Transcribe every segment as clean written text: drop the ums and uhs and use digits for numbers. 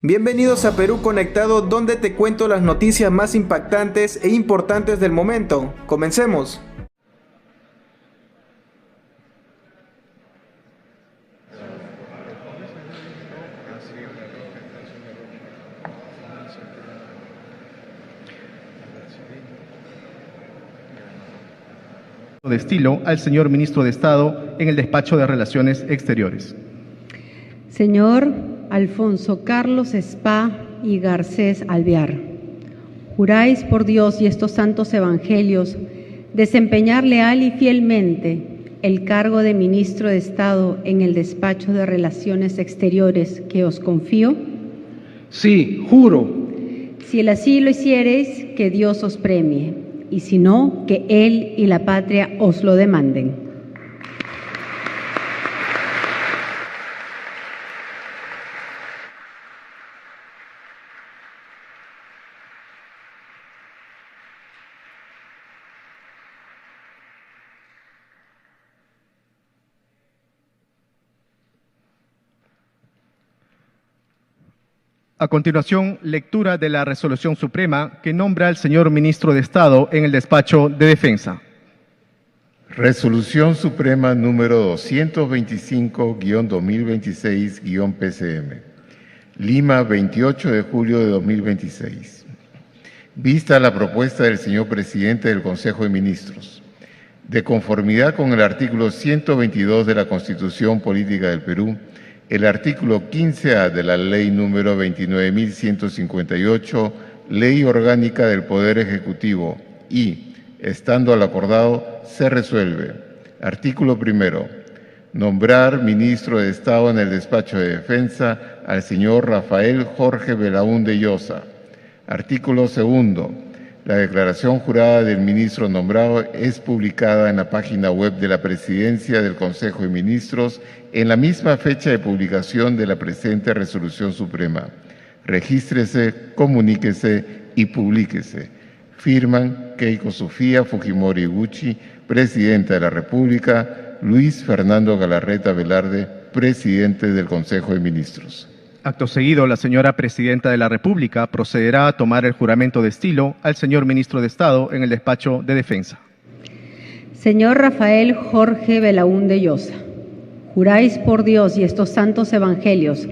Bienvenidos a Perú Conectado, donde te cuento las noticias más impactantes e importantes del momento. Comencemos. De estilo al señor Ministro de Estado en el Despacho de Relaciones Exteriores. Señor Alfonso Carlos Spa y Garcés Alvear, juráis por Dios y estos santos evangelios desempeñar leal y fielmente el cargo de Ministro de Estado en el Despacho de Relaciones Exteriores que os confío. Sí, juro. Si así lo hiciereis, que Dios os premie, y si no, que Él y la patria os lo demanden. A continuación, lectura de la Resolución Suprema que nombra al señor Ministro de Estado en el Despacho de Defensa. Resolución Suprema número 225-2026-PCM. Lima, 28 de julio de 2026. Vista la propuesta del señor Presidente del Consejo de Ministros, de conformidad con el artículo 122 de la Constitución Política del Perú, el artículo 15A de la Ley número 29.158, Ley Orgánica del Poder Ejecutivo, y, estando al acordado, se resuelve. Artículo primero. Nombrar Ministro de Estado en el Despacho de Defensa al señor Rafael Jorge Belaúnde Llosa. Artículo segundo. La declaración jurada del ministro nombrado es publicada en la página web de la Presidencia del Consejo de Ministros en la misma fecha de publicación de la presente Resolución Suprema. Regístrese, comuníquese y publíquese. Firman Keiko Sofía Fujimori Iguchi, Presidenta de la República, Luis Fernando Galarreta Velarde, Presidente del Consejo de Ministros. Acto seguido, la señora Presidenta de la República procederá a tomar el juramento de estilo al señor Ministro de Estado en el Despacho de Defensa. Señor Rafael Jorge Belaúnde Llosa, juráis por Dios y estos santos evangelios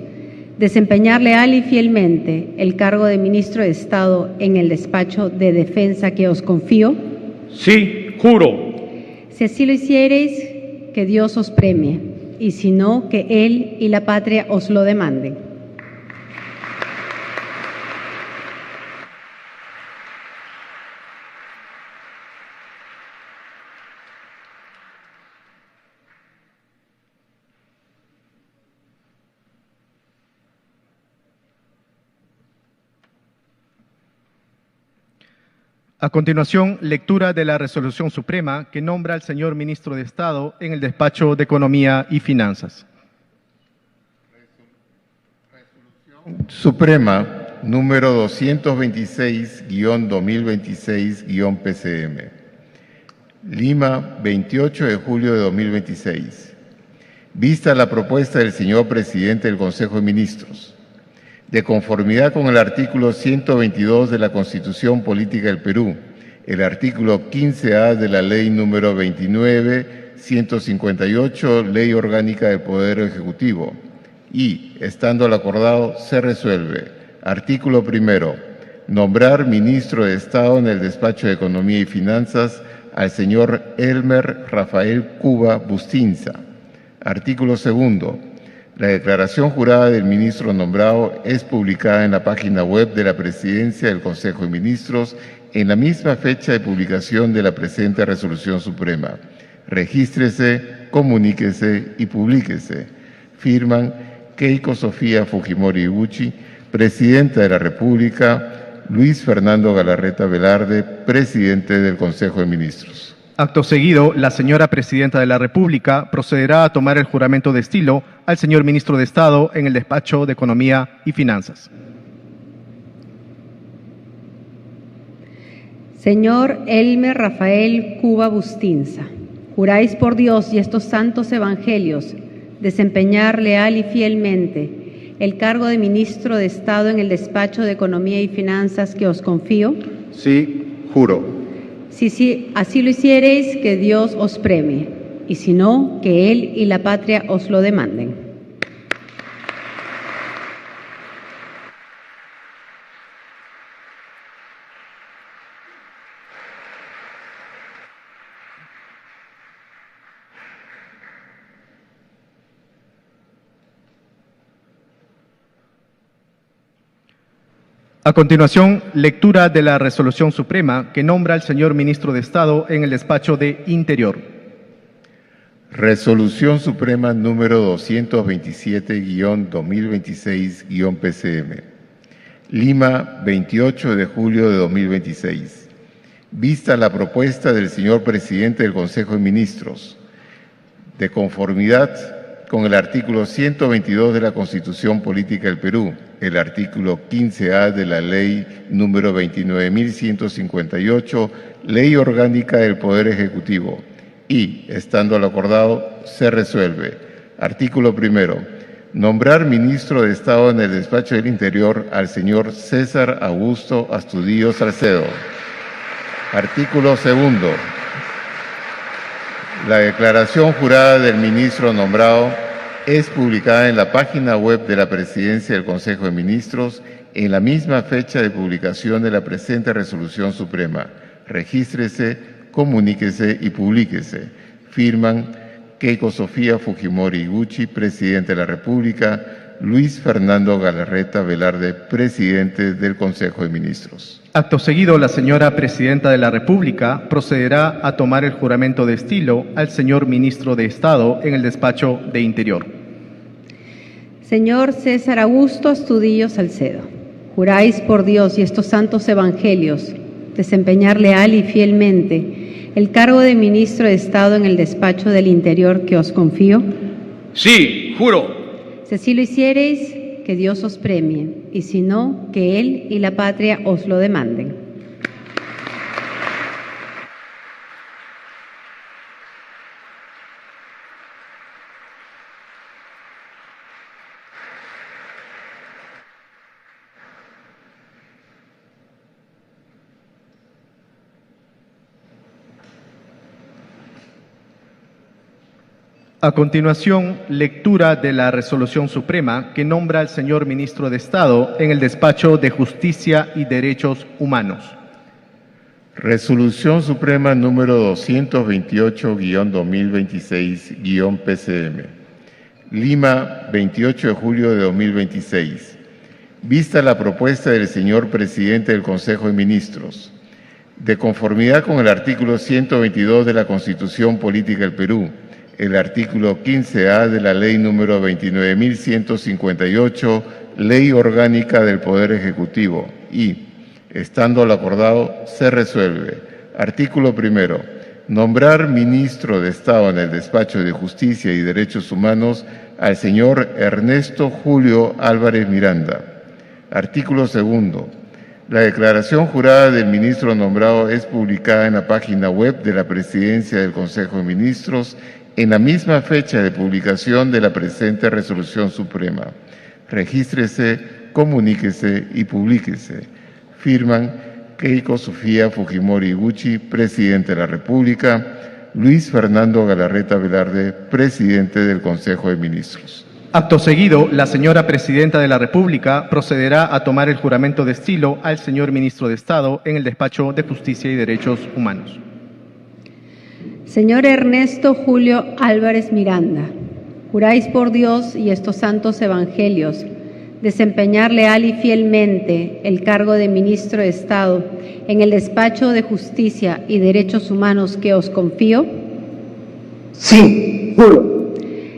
desempeñar leal y fielmente el cargo de Ministro de Estado en el Despacho de Defensa que os confío. Sí, juro. Si así lo hiciereis, que Dios os premie, y si no, que Él y la patria os lo demanden. A continuación, lectura de la Resolución Suprema que nombra al señor Ministro de Estado en el Despacho de Economía y Finanzas. Suprema número 226-2026-PCM. Lima, 28 de julio de 2026. Vista la propuesta del señor Presidente del Consejo de Ministros, de conformidad con el artículo 122 de la Constitución Política del Perú, el artículo 15A de la Ley número 29.158, Ley Orgánica del Poder Ejecutivo, y, estando al acordado, se resuelve. Artículo primero. Nombrar Ministro de Estado en el Despacho de Economía y Finanzas al señor Elmer Rafael Cuba Bustinza. Artículo segundo. La declaración jurada del ministro nombrado es publicada en la página web de la Presidencia del Consejo de Ministros en la misma fecha de publicación de la presente Resolución Suprema. Regístrese, comuníquese y publíquese. Firman Keiko Sofía Fujimori Iguchi, Presidenta de la República, Luis Fernando Galarreta Velarde, Presidente del Consejo de Ministros. Acto seguido, la señora Presidenta de la República procederá a tomar el juramento de estilo al señor Ministro de Estado en el Despacho de Economía y Finanzas. Señor Elmer Rafael Cuba Bustinza, juráis por Dios y estos santos evangelios desempeñar leal y fielmente el cargo de Ministro de Estado en el Despacho de Economía y Finanzas que os confío? Sí, juro. Si así lo hiciereis, que Dios os premie, y si no, que Él y la patria os lo demanden. A continuación, lectura de la Resolución Suprema que nombra al señor Ministro de Estado en el Despacho de Interior. Resolución Suprema número 227-2026-PCM. Lima, 28 de julio de 2026. Vista la propuesta del señor Presidente del Consejo de Ministros, de conformidad con el artículo 122 de la Constitución Política del Perú, el artículo 15A de la Ley número 29.158, Ley Orgánica del Poder Ejecutivo, y, estando lo acordado, se resuelve. Artículo primero. Nombrar Ministro de Estado en el Despacho del Interior al señor César Augusto Astudillo Salcedo. Artículo segundo. La declaración jurada del ministro nombrado es publicada en la página web de la Presidencia del Consejo de Ministros en la misma fecha de publicación de la presente Resolución Suprema. Regístrese, comuníquese y publíquese. Firman Keiko Sofía Fujimori Iguchi, Presidente de la República, Luis Fernando Galarreta Velarde, Presidente del Consejo de Ministros. Acto seguido, la señora Presidenta de la República procederá a tomar el juramento de estilo al señor Ministro de Estado en el Despacho de Interior. Señor César Augusto Astudillo Salcedo, juráis por Dios y estos santos evangelios desempeñar leal y fielmente el cargo de Ministro de Estado en el Despacho del Interior que os confío. Sí, juro. Si así lo hiciereis, que Dios os premie, y si no, que Él y la patria os lo demanden. A continuación, lectura de la Resolución Suprema que nombra al señor Ministro de Estado en el Despacho de Justicia y Derechos Humanos. Resolución Suprema número 228-2026-PCM. Lima, 28 de julio de 2026. Vista la propuesta del señor Presidente del Consejo de Ministros, de conformidad con el artículo 122 de la Constitución Política del Perú, el artículo 15A de la Ley número 29.158, Ley Orgánica del Poder Ejecutivo, y, estando lo acordado, se resuelve. Artículo primero. Nombrar Ministro de Estado en el Despacho de Justicia y Derechos Humanos al señor Ernesto Julio Álvarez Miranda. Artículo segundo. La declaración jurada del ministro nombrado es publicada en la página web de la Presidencia del Consejo de Ministros en la misma fecha de publicación de la presente Resolución Suprema. Regístrese, comuníquese y publíquese. Firman Keiko Sofía Fujimori Iguchi, Presidente de la República, Luis Fernando Galarreta Velarde, Presidente del Consejo de Ministros. Acto seguido, la señora Presidenta de la República procederá a tomar el juramento de estilo al señor Ministro de Estado en el Despacho de Justicia y Derechos Humanos. Señor Ernesto Julio Álvarez Miranda, juráis por Dios y estos santos evangelios desempeñar leal y fielmente el cargo de Ministro de Estado en el Despacho de Justicia y Derechos Humanos que os confío. Sí, juro.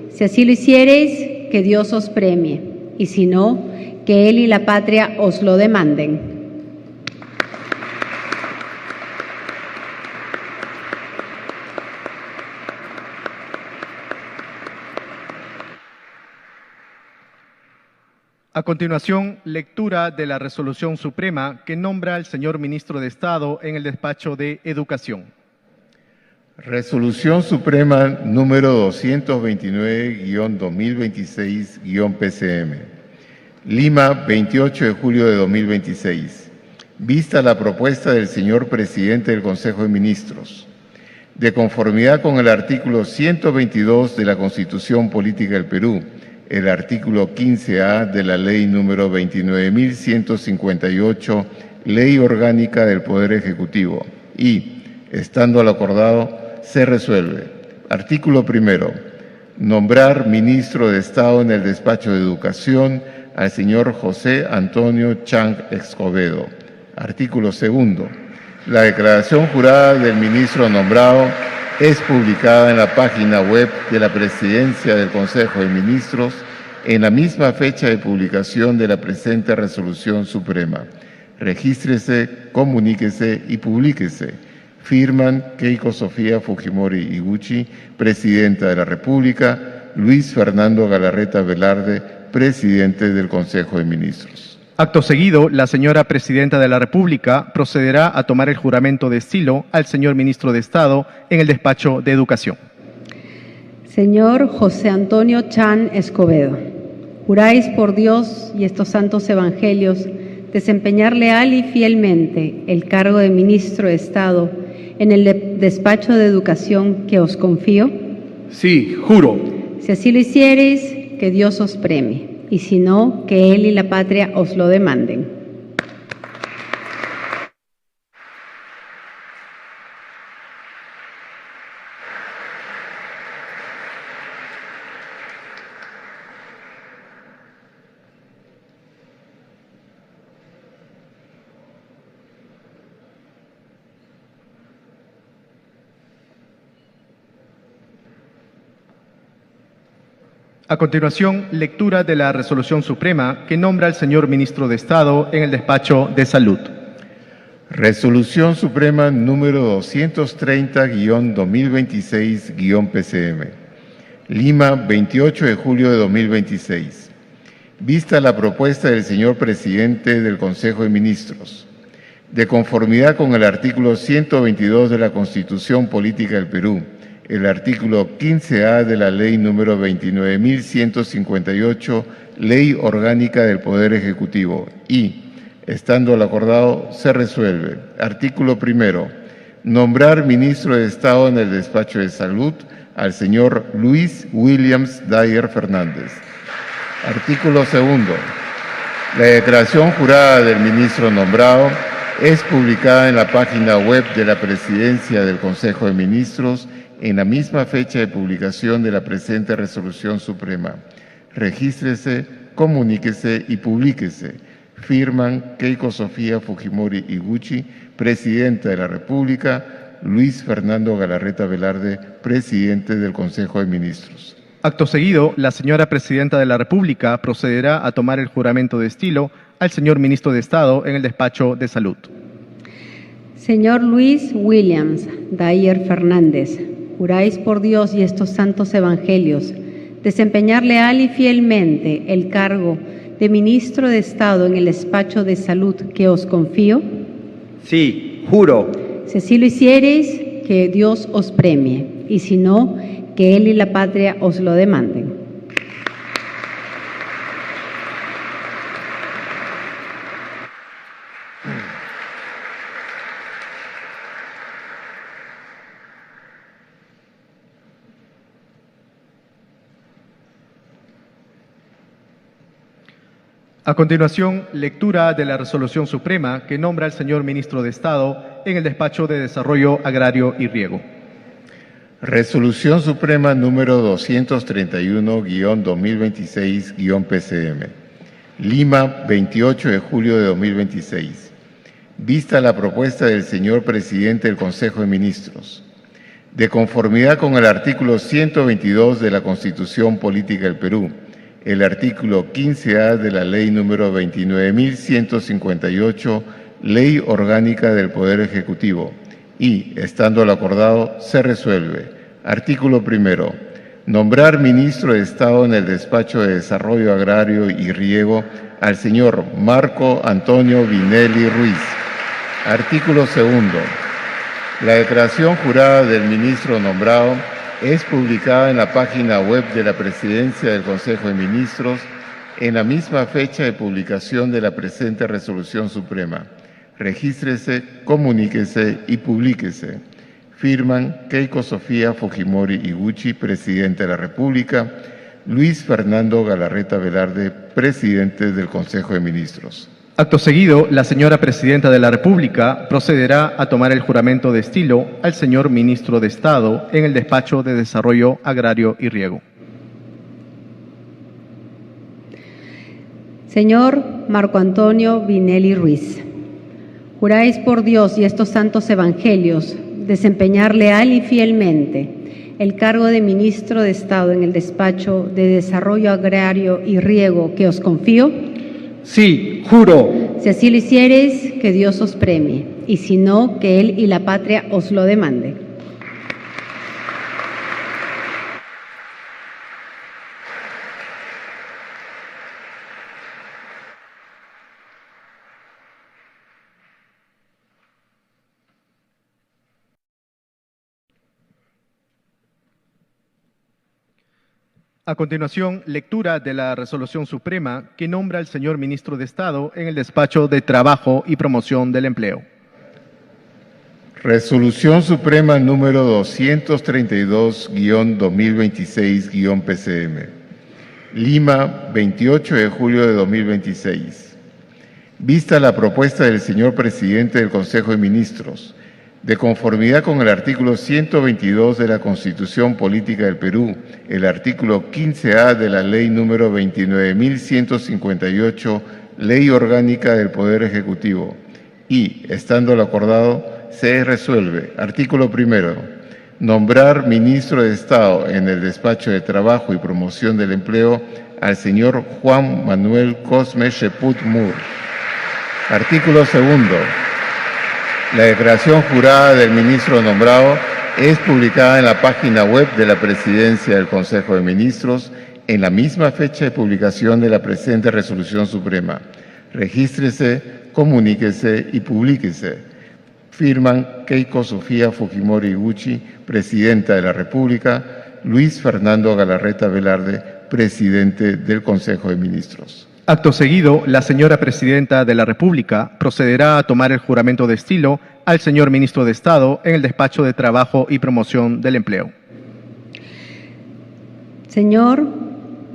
Si así lo hiciereis, que Dios os premie, y si no, que Él y la patria os lo demanden. A continuación, lectura de la Resolución Suprema que nombra al señor Ministro de Estado en el Despacho de Educación. Resolución Suprema número 229-2026-PCM. Lima, 28 de julio de 2026. Vista la propuesta del señor presidente del Consejo de Ministros, de conformidad con el artículo 122 de la Constitución Política del Perú, el artículo 15A de la Ley número 29.158, Ley Orgánica del Poder Ejecutivo, y, estando lo acordado, se resuelve. Artículo primero. Nombrar ministro de Estado en el despacho de Educación al señor José Antonio Chang Escobedo. Artículo segundo. La declaración jurada del ministro nombrado es publicada en la página web de la Presidencia del Consejo de Ministros en la misma fecha de publicación de la presente Resolución Suprema. Regístrese, comuníquese y publíquese. Firman Keiko Sofía Fujimori Iguchi, Presidenta de la República, Luis Fernando Galarreta Velarde, Presidente del Consejo de Ministros. Acto seguido, la señora Presidenta de la República procederá a tomar el juramento de estilo al señor Ministro de Estado en el despacho de Educación. Señor José Antonio Chan Escobedo, juráis por Dios y estos santos evangelios desempeñar leal y fielmente el cargo de Ministro de Estado en el despacho de Educación que os confío. Sí, juro. Si así lo hiciereis, que Dios os premie, y si no, que Él y la patria os lo demanden. A continuación, lectura de la Resolución Suprema que nombra al señor Ministro de Estado en el despacho de Salud. Resolución Suprema número 230-2026-PCM. Lima, 28 de julio de 2026. Vista la propuesta del señor Presidente del Consejo de Ministros, de conformidad con el artículo 122 de la Constitución Política del Perú, el artículo 15A de la Ley número 29.158, Ley Orgánica del Poder Ejecutivo, y, estando lo acordado, se resuelve. Artículo primero. Nombrar Ministro de Estado en el despacho de Salud al señor Luis Williams Dyer Fernández. Artículo segundo. La declaración jurada del ministro nombrado es publicada en la página web de la Presidencia del Consejo de Ministros en la misma fecha de publicación de la presente Resolución Suprema. Regístrese, comuníquese y publíquese. Firman Keiko Sofía Fujimori Iguchi, Presidenta de la República, Luis Fernando Galarreta Velarde, Presidente del Consejo de Ministros. Acto seguido, la señora Presidenta de la República procederá a tomar el juramento de estilo al señor Ministro de Estado en el despacho de Salud. Señor Luis Williams Dyer Fernández, juráis por Dios y estos santos evangelios desempeñar leal y fielmente el cargo de Ministro de Estado en el despacho de Salud que os confío. Sí, juro. Si así lo hiciereis, que Dios os premie, y si no, que Él y la patria os lo demanden. A continuación, lectura de la Resolución Suprema que nombra al señor Ministro de Estado en el despacho de Desarrollo Agrario y Riego. Resolución Suprema número 231-2026-PCM. Lima, 28 de julio de 2026. Vista la propuesta del señor Presidente del Consejo de Ministros, de conformidad con el artículo 122 de la Constitución Política del Perú, el artículo 15A de la Ley número 29.158, Ley Orgánica del Poder Ejecutivo, y, estando lo acordado, se resuelve. Artículo primero. Nombrar Ministro de Estado en el Despacho de Desarrollo Agrario y Riego al señor Marco Antonio Vinelli Ruiz. Artículo segundo. La declaración jurada del ministro nombrado es publicada en la página web de la Presidencia del Consejo de Ministros en la misma fecha de publicación de la presente Resolución Suprema. Regístrese, comuníquese y publíquese. Firman Keiko Sofía Fujimori Iguchi, Presidente de la República, Luis Fernando Galarreta Velarde, Presidente del Consejo de Ministros. Acto seguido, la señora Presidenta de la República procederá a tomar el juramento de estilo al señor Ministro de Estado en el Despacho de Desarrollo Agrario y Riego. Señor Marco Antonio Vinelli Ruiz, juráis por Dios y estos santos evangelios desempeñar leal y fielmente el cargo de Ministro de Estado en el Despacho de Desarrollo Agrario y Riego que os confío. Sí, juro. Si así lo hiciereis, que Dios os premie, y si no, que Él y la patria os lo demande. A continuación, lectura de la Resolución Suprema que nombra al señor Ministro de Estado en el Despacho de Trabajo y Promoción del Empleo. Resolución Suprema número 232-2026-PCM. Lima, 28 de julio de 2026. Vista la propuesta del señor Presidente del Consejo de Ministros, de conformidad con el artículo 122 de la Constitución Política del Perú, el artículo 15A de la Ley número 29.158, Ley Orgánica del Poder Ejecutivo, y, estando lo acordado, se resuelve. Artículo primero. Nombrar Ministro de Estado en el Despacho de Trabajo y Promoción del Empleo al señor Juan Manuel Cosme Cheput Mur. Artículo segundo. La declaración jurada del ministro nombrado es publicada en la página web de la Presidencia del Consejo de Ministros en la misma fecha de publicación de la presente Resolución Suprema. Regístrese, comuníquese y publíquese. Firman Keiko Sofía Fujimori Iguchi, Presidenta de la República, Luis Fernando Galarreta Velarde, Presidente del Consejo de Ministros. Acto seguido, la señora Presidenta de la República procederá a tomar el juramento de estilo al señor Ministro de Estado en el Despacho de Trabajo y Promoción del Empleo. Señor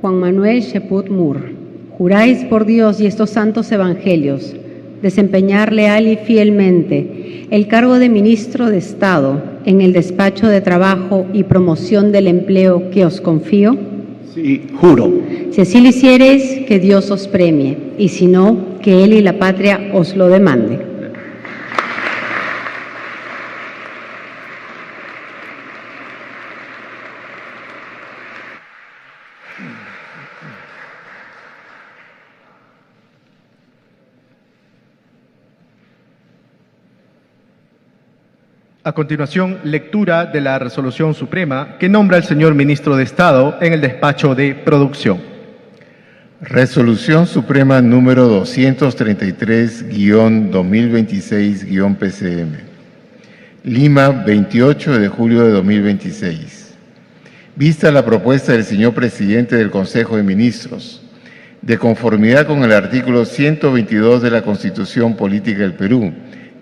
Juan Manuel Cheput Mur, juráis por Dios y estos santos evangelios desempeñar leal y fielmente el cargo de Ministro de Estado en el Despacho de Trabajo y Promoción del Empleo que os confío. Sí, juro. Si así lo hiciereis, que Dios os premie, y si no, que Él y la patria os lo demande. A continuación, lectura de la Resolución Suprema que nombra al señor Ministro de Estado en el Despacho de Producción. Resolución Suprema número 233-2026-PCM. Lima, 28 de julio de 2026. Vista la propuesta del señor Presidente del Consejo de Ministros, de conformidad con el artículo 122 de la Constitución Política del Perú,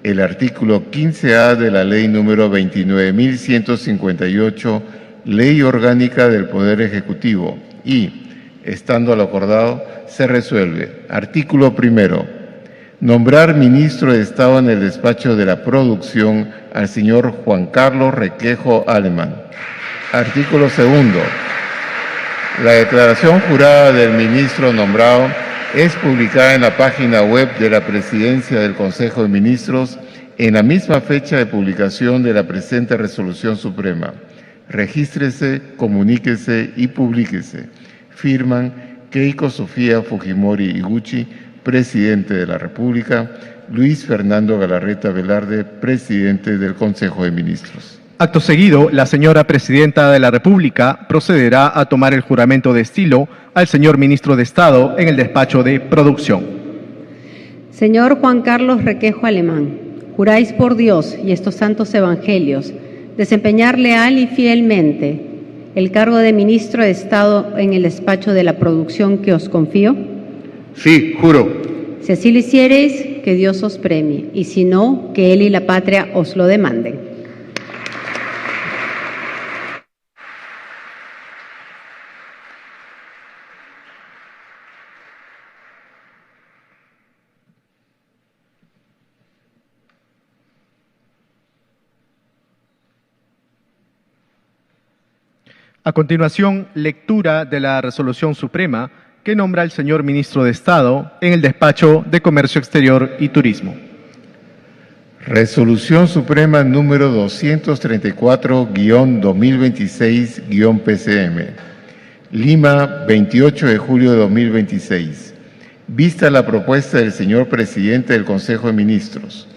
el artículo 15A de la Ley número 29.158, Ley Orgánica del Poder Ejecutivo, y, estando lo acordado, se resuelve. Artículo primero. Nombrar Ministro de Estado en el Despacho de la Producción al señor Juan Carlos Requejo Alemán. Artículo segundo. La declaración jurada del ministro nombrado es publicada en la página web de la Presidencia del Consejo de Ministros en la misma fecha de publicación de la presente Resolución Suprema. Regístrese, comuníquese y publíquese. Firman Keiko Sofía Fujimori Iguchi, Presidente de la República, Luis Fernando Galarreta Velarde, Presidente del Consejo de Ministros. Acto seguido, la señora Presidenta de la República procederá a tomar el juramento de estilo al señor Ministro de Estado en el Despacho de Producción. Señor Juan Carlos Requejo Alemán, juráis por Dios y estos santos evangelios desempeñar leal y fielmente el cargo de ministro de Estado en el despacho de la producción que os confío? Sí, juro. Si así lo hiciereis, que Dios os premie, y si no, que Él y la patria os lo demanden. A continuación, lectura de la Resolución Suprema que nombra al señor Ministro de Estado en el Despacho de Comercio Exterior y Turismo. Resolución Suprema número 234-2026-PCM. Lima, 28 de julio de 2026. Vista la propuesta del señor Presidente del Consejo de Ministros,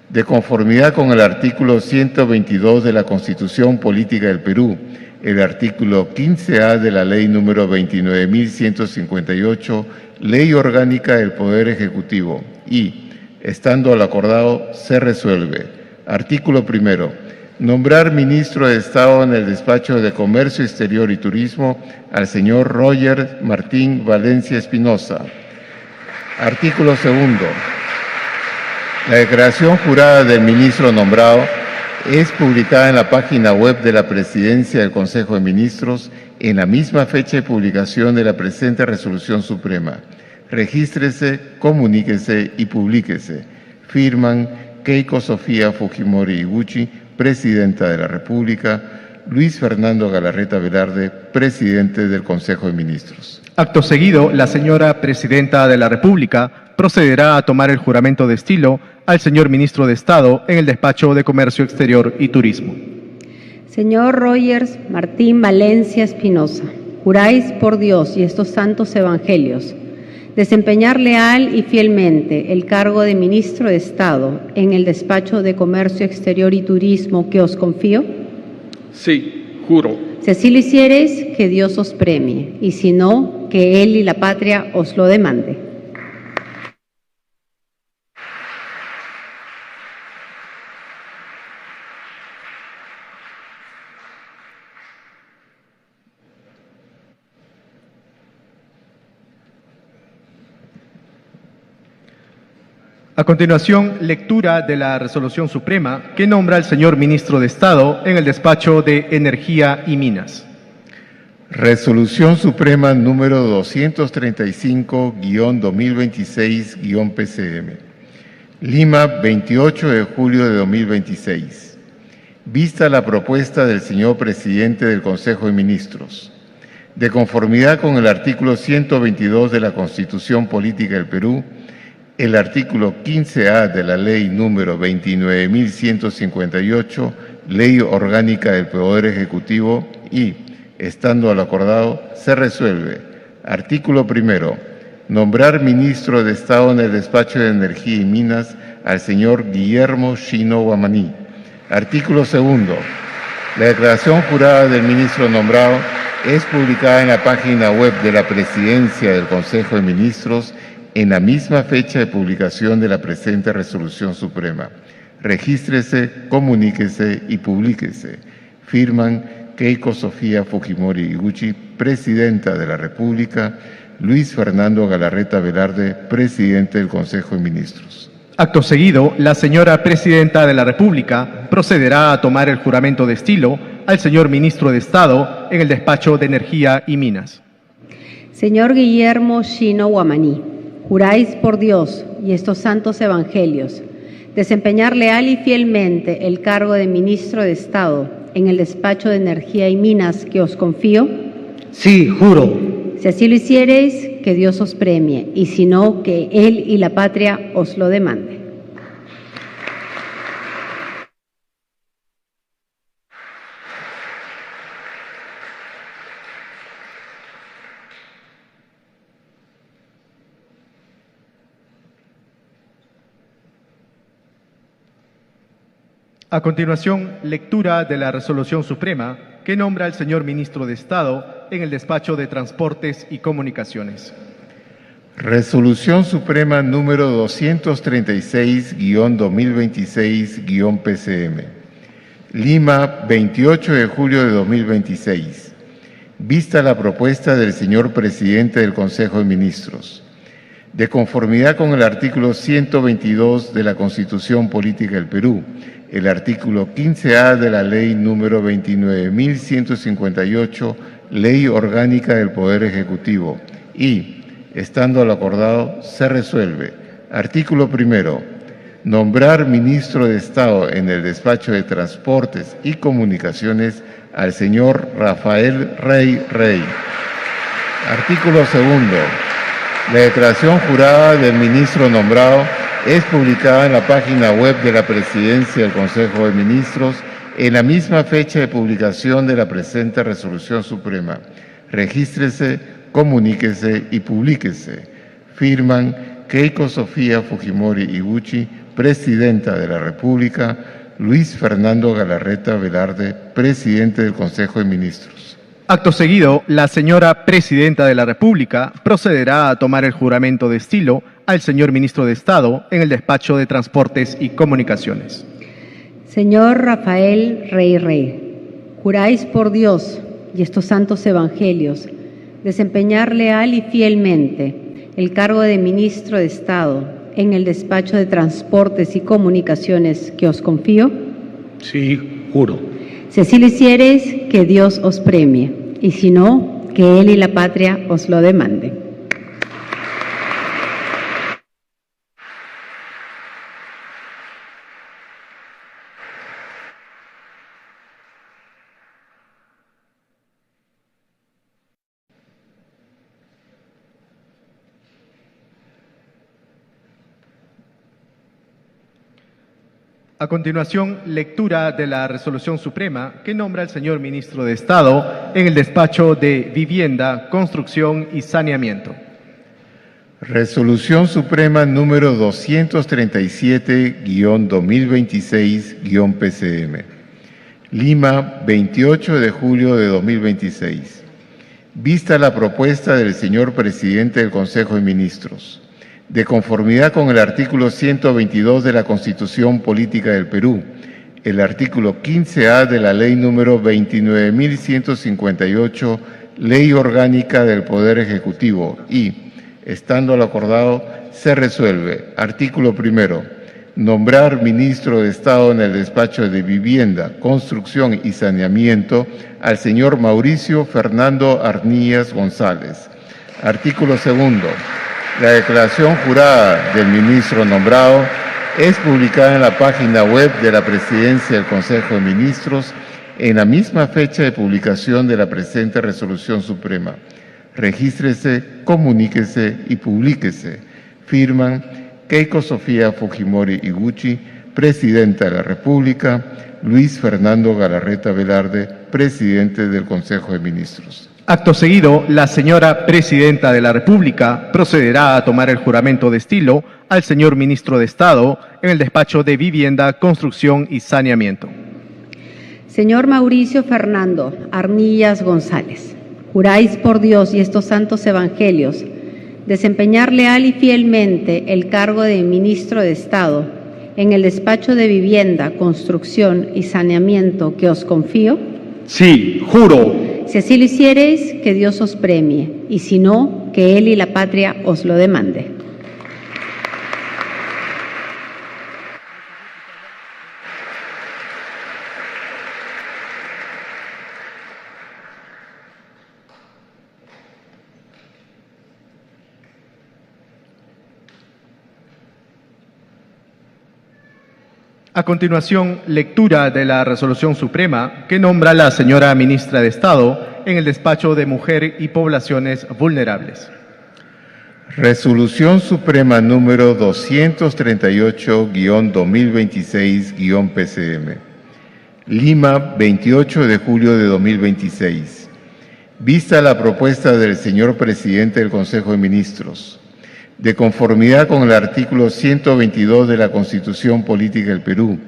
de conformidad con el artículo 122 de la Constitución Política del Perú, el artículo 15A de la Ley número 29.158, Ley Orgánica del Poder Ejecutivo, y, estando al acordado, se resuelve. Artículo primero. Nombrar ministro de Estado en el Despacho de Comercio Exterior y Turismo al señor Roger Martín Valencia Espinosa. Artículo segundo. La declaración jurada del ministro nombrado es publicada en la página web de la Presidencia del Consejo de Ministros en la misma fecha de publicación de la presente Resolución Suprema. Regístrese, comuníquese y publíquese. Firman Keiko Sofía Fujimori Iguchi, Presidenta de la República, Luis Fernando Galarreta Velarde, Presidente del Consejo de Ministros. Acto seguido, la señora Presidenta de la República procederá a tomar el juramento de estilo al señor Ministro de Estado en el Despacho de Comercio Exterior y Turismo. Señor Rogers Martín Valencia Espinosa, juráis por Dios y estos santos evangelios desempeñar leal y fielmente el cargo de Ministro de Estado en el Despacho de Comercio Exterior y Turismo que os confío? Sí, juro. Si así lo hiciereis, que Dios os premie, y si no, que Él y la patria os lo demande. A continuación, lectura de la Resolución Suprema que nombra al señor Ministro de Estado en el Despacho de Energía y Minas. Resolución Suprema número 235-2026-PCM. Lima, 28 de julio de 2026. Vista la propuesta del señor Presidente del Consejo de Ministros, de conformidad con el artículo 122 de la Constitución Política del Perú, el artículo 15A de la Ley número 29.158, Ley Orgánica del Poder Ejecutivo, y, estando al acordado, se resuelve. Artículo primero. Nombrar ministro de Estado en el Despacho de Energía y Minas al señor Guillermo Shino Guamaní. Artículo segundo. La declaración jurada del ministro nombrado es publicada en la página web de la Presidencia del Consejo de Ministros en la misma fecha de publicación de la presente Resolución Suprema. Regístrese, comuníquese y publíquese. Firman Keiko Sofía Fujimori Iguchi, Presidenta de la República, Luis Fernando Galarreta Velarde, Presidente del Consejo de Ministros. Acto seguido, la señora Presidenta de la República procederá a tomar el juramento de estilo al señor Ministro de Estado en el Despacho de Energía y Minas. Señor Guillermo Shino Guamaní, juráis por Dios y estos santos evangelios desempeñar leal y fielmente el cargo de Ministro de Estado en el Despacho de Energía y Minas que os confío? Sí, juro. Si así lo hiciereis, que Dios os premie, y si no, que Él y la patria os lo demande. A continuación, lectura de la Resolución Suprema que nombra al señor Ministro de Estado en el Despacho de Transportes y Comunicaciones. Resolución Suprema número 236-2026-PCM. Lima, 28 de julio de 2026. vista la propuesta del señor presidente del Consejo de Ministros. De conformidad con el artículo 122 de la Constitución Política del Perú, el artículo 15A de la Ley número 29.158, Ley Orgánica del Poder Ejecutivo, y, estando lo acordado, se resuelve. Artículo primero. Nombrar ministro de Estado en el despacho de Transportes y Comunicaciones al señor Rafael Rey Rey. Artículo segundo. La declaración jurada del ministro nombrado es publicada en la página web de la Presidencia del Consejo de Ministros en la misma fecha de publicación de la presente Resolución Suprema. Regístrese, comuníquese y publíquese. Firman Keiko Sofía Fujimori Iguchi, Presidenta de la República, Luis Fernando Galarreta Velarde, Presidente del Consejo de Ministros. Acto seguido, la señora Presidenta de la República procederá a tomar el juramento de estilo al señor Ministro de Estado en el despacho de Transportes y Comunicaciones. Señor Rafael Rey Rey, juráis por Dios y estos santos evangelios desempeñar leal y fielmente el cargo de Ministro de Estado en el despacho de Transportes y Comunicaciones que os confío. Sí, juro. Si así lo hiciereis, que Dios os premie, y si no, que Él y la patria os lo demanden. A continuación, lectura de la Resolución Suprema que nombra al señor Ministro de Estado en el despacho de Vivienda, Construcción y Saneamiento. Resolución Suprema número 237-2026-PCM. Lima, 28 de julio de 2026. Vista la propuesta del señor Presidente del Consejo de Ministros. De conformidad con el artículo 122 de la Constitución Política del Perú, el artículo 15A de la Ley número 29.158, Ley Orgánica del Poder Ejecutivo, y, estando lo acordado, se resuelve. Artículo primero. Nombrar ministro de Estado en el despacho de Vivienda, Construcción y Saneamiento al señor Mauricio Fernando Arnillas González. Artículo segundo. La declaración jurada del ministro nombrado es publicada en la página web de la Presidencia del Consejo de Ministros en la misma fecha de publicación de la presente Resolución Suprema. Regístrese, comuníquese y publíquese. Firman Keiko Sofía Fujimori Iguchi, Presidenta de la República, Luis Fernando Galarreta Velarde, Presidente del Consejo de Ministros. Acto seguido, la señora Presidenta de la República procederá a tomar el juramento de estilo al señor Ministro de Estado en el despacho de Vivienda, Construcción y Saneamiento. Señor Mauricio Fernando Arnillas González, juráis por Dios y estos santos evangelios desempeñar leal y fielmente el cargo de Ministro de Estado en el despacho de Vivienda, Construcción y Saneamiento que os confío. Sí, juro. Si así lo hiciereis, que Dios os premie, y si no, que Él y la patria os lo demande. A continuación, lectura de la Resolución Suprema que nombra a la señora Ministra de Estado en el despacho de Mujer y Poblaciones Vulnerables. Resolución Suprema número 238-2026-PCM. Lima, 28 de julio de 2026. Vista la propuesta del señor Presidente del Consejo de Ministros. De conformidad con el artículo 122 de la Constitución Política del Perú,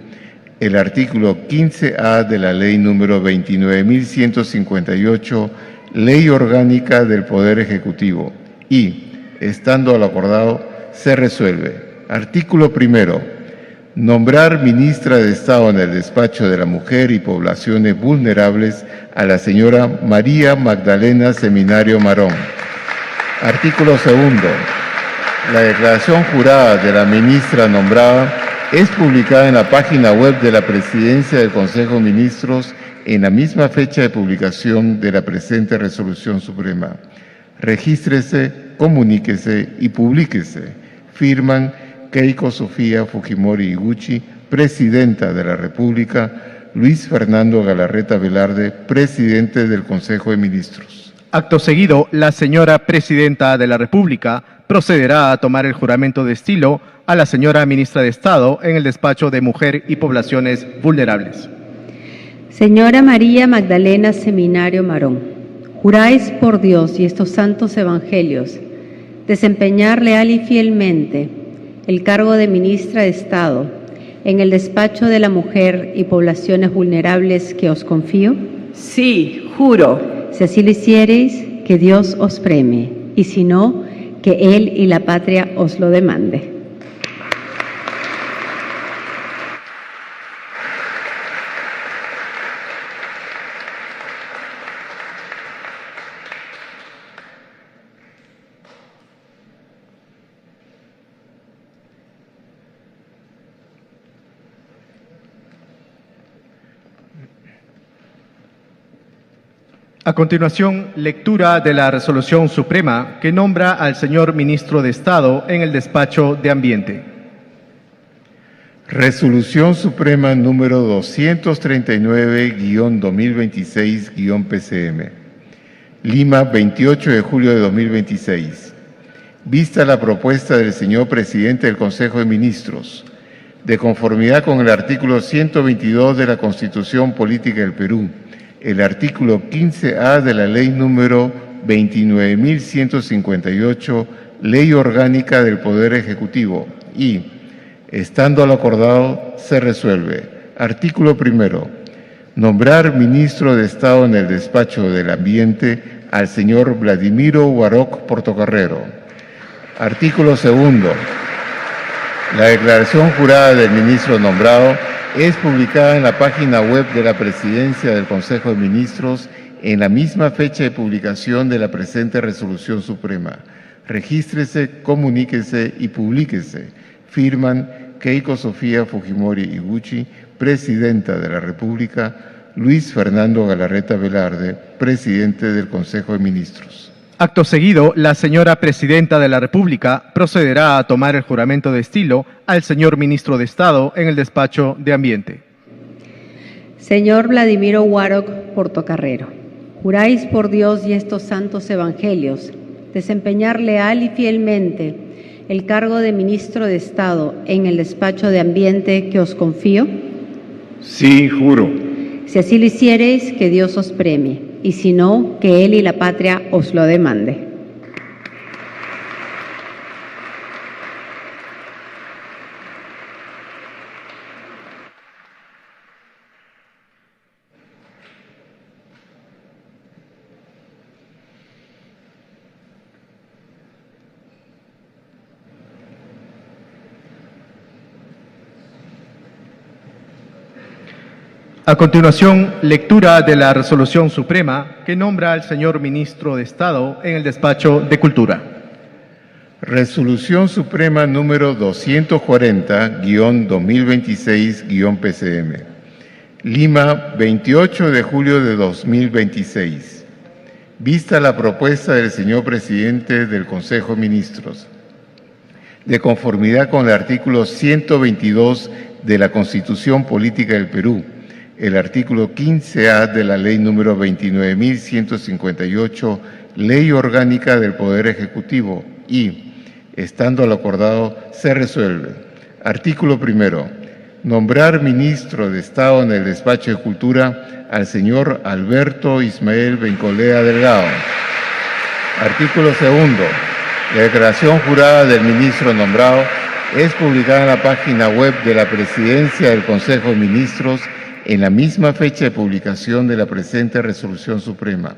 el artículo 15A de la Ley número 29.158, Ley Orgánica del Poder Ejecutivo, y, estando lo acordado, se resuelve. Artículo primero. Nombrar ministra de Estado en el Despacho de la Mujer y Poblaciones Vulnerables a la señora María Magdalena Seminario Marón. Artículo segundo. La declaración jurada de la ministra nombrada es publicada en la página web de la Presidencia del Consejo de Ministros en la misma fecha de publicación de la presente Resolución Suprema. Regístrese, comuníquese y publíquese. Firman Keiko Sofía Fujimori Iguchi, Presidenta de la República, Luis Fernando Galarreta Velarde, Presidente del Consejo de Ministros. Acto seguido, la señora Presidenta de la República procederá a tomar el juramento de estilo a la señora Ministra de Estado en el Despacho de Mujer y Poblaciones Vulnerables. Señora María Magdalena Seminario Marón, juráis por Dios y estos santos evangelios desempeñar leal y fielmente el cargo de Ministra de Estado en el Despacho de la Mujer y Poblaciones Vulnerables que os confío. Sí, juro. Si así lo hiciereis, que Dios os premie, y si no, que Él y la patria os lo demande. A continuación, lectura de la Resolución Suprema que nombra al señor Ministro de Estado en el Despacho de Ambiente. Resolución Suprema número 239-2026-PCM. Lima, 28 de julio de 2026. Vista la propuesta del señor Presidente del Consejo de Ministros, de conformidad con el artículo 122 de la Constitución Política del Perú, el artículo 15A de la Ley número 29.158, Ley Orgánica del Poder Ejecutivo, y, estando lo acordado, se resuelve. Artículo primero. Nombrar ministro de Estado en el Despacho del Ambiente al señor Vladimiro Warok Portocarrero. Artículo segundo. La declaración jurada del ministro nombrado es publicada en la página web de la Presidencia del Consejo de Ministros en la misma fecha de publicación de la presente Resolución Suprema. Regístrese, comuníquese y publíquese. Firman Keiko Sofía Fujimori Iguchi, Presidenta de la República, Luis Fernando Galarreta Velarde, Presidente del Consejo de Ministros. Acto seguido, la señora Presidenta de la República procederá a tomar el juramento de estilo al señor Ministro de Estado en el Despacho de Ambiente. Señor Vladimiro Warok Portocarrero, juráis por Dios y estos santos evangelios desempeñar leal y fielmente el cargo de Ministro de Estado en el Despacho de Ambiente que os confío. Sí, juro. Si así lo hiciereis, que Dios os premie, y si no, que Él y la patria os lo demande. A continuación, lectura de la Resolución Suprema que nombra al señor Ministro de Estado en el Despacho de Cultura. Resolución Suprema número 240-2026-PCM. Lima, 28 de julio de 2026. Vista la propuesta del señor Presidente del Consejo de Ministros, de conformidad con el artículo 122 de la Constitución Política del Perú, el artículo 15A de la Ley número 29.158, Ley Orgánica del Poder Ejecutivo, y, estando lo acordado, se resuelve. Artículo primero. Nombrar ministro de Estado en el Despacho de Cultura al señor Alberto Ismael Bencolea Delgado. Artículo segundo. La declaración jurada del ministro nombrado es publicada en la página web de la Presidencia del Consejo de Ministros en la misma fecha de publicación de la presente Resolución Suprema.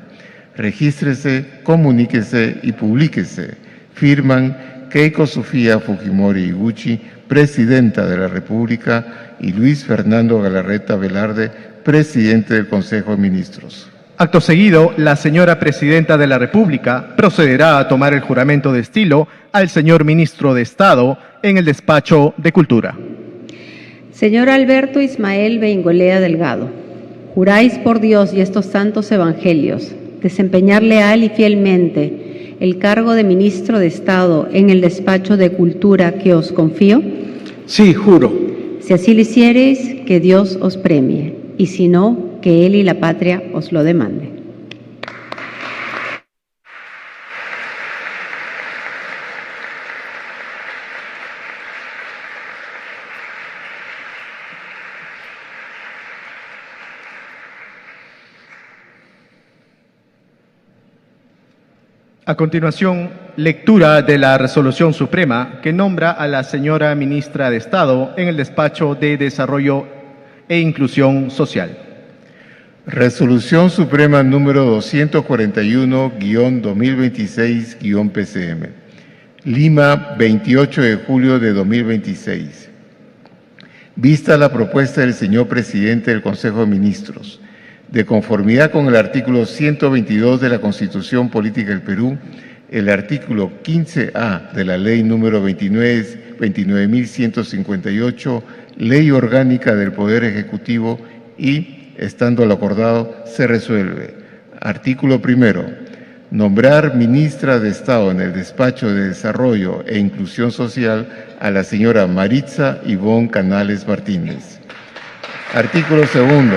Regístrese, comuníquese y publíquese. Firman Keiko Sofía Fujimori Iguchi, Presidenta de la República, y Luis Fernando Galarreta Velarde, Presidente del Consejo de Ministros. Acto seguido, la señora Presidenta de la República procederá a tomar el juramento de estilo al señor Ministro de Estado en el despacho de Cultura. Señor Alberto Ismael Beingolea Delgado, juráis por Dios y estos santos evangelios desempeñar leal y fielmente el cargo de Ministro de Estado en el despacho de Cultura que os confío. Sí, juro. Si así lo hiciereis, que Dios os premie, y si no, que Él y la patria os lo demande. A continuación, lectura de la Resolución Suprema que nombra a la señora Ministra de Estado en el Despacho de Desarrollo e Inclusión Social. Resolución Suprema número 241-2026-PCM. Lima, 28 de julio de 2026. Vista la propuesta del señor Presidente del Consejo de Ministros, de conformidad con el artículo 122 de la Constitución Política del Perú, el artículo 15A de la Ley número 29.158, Ley Orgánica del Poder Ejecutivo y, estando lo acordado, se resuelve. Artículo primero. Nombrar ministra de Estado en el Despacho de Desarrollo e Inclusión Social a la señora Maritza Ivonne Canales Martínez. Artículo segundo.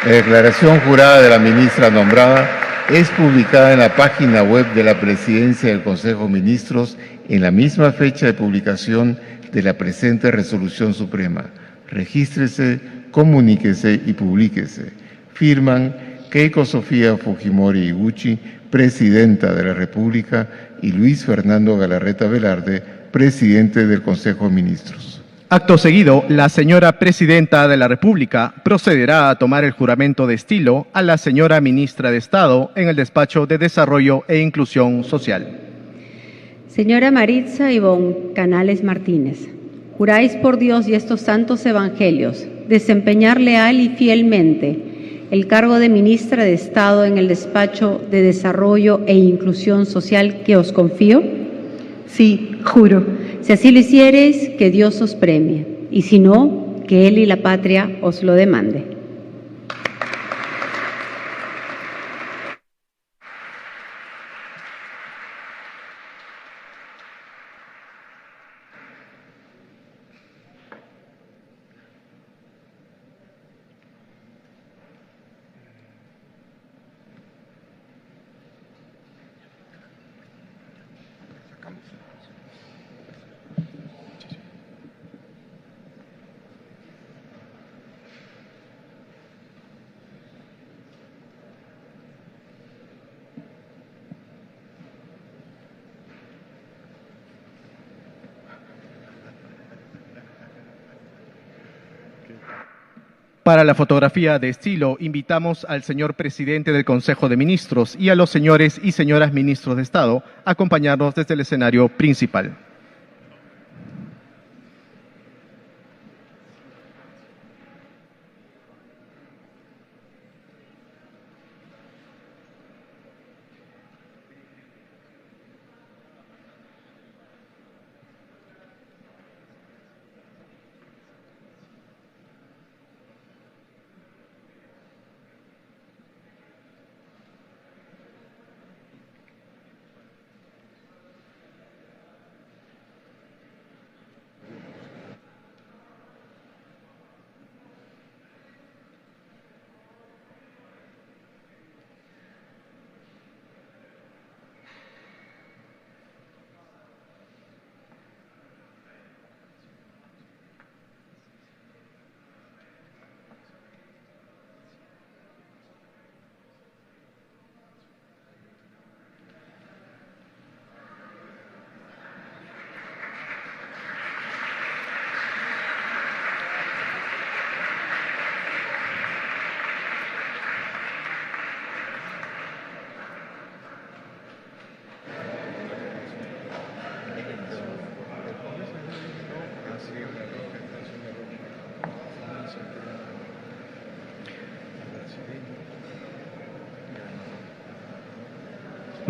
La declaración jurada de la ministra nombrada es publicada en la página web de la Presidencia del Consejo de Ministros en la misma fecha de publicación de la presente Resolución Suprema. Regístrese, comuníquese y publíquese. Firman Keiko Sofía Fujimori Iguchi, Presidenta de la República, y Luis Fernando Galarreta Velarde, Presidente del Consejo de Ministros. Acto seguido, la señora Presidenta de la República procederá a tomar el juramento de estilo a la señora Ministra de Estado en el Despacho de Desarrollo e Inclusión Social. Señora Maritza Ivonne Canales Martínez, juráis por Dios y estos santos evangelios desempeñar leal y fielmente el cargo de Ministra de Estado en el Despacho de Desarrollo e Inclusión Social que os confío. Sí, juro. Si así lo hiciereis, que Dios os premie, y si no, que Él y la patria os lo demande. Para la fotografía de estilo, invitamos al señor Presidente del Consejo de Ministros y a los señores y señoras Ministros de Estado a acompañarnos desde el escenario principal.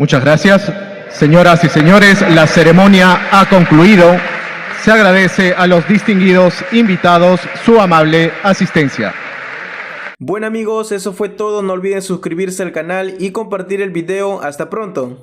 Muchas gracias. Señoras y señores, la ceremonia ha concluido. Se agradece a los distinguidos invitados su amable asistencia. Bueno amigos, eso fue todo. No olviden suscribirse al canal y compartir el video. Hasta pronto.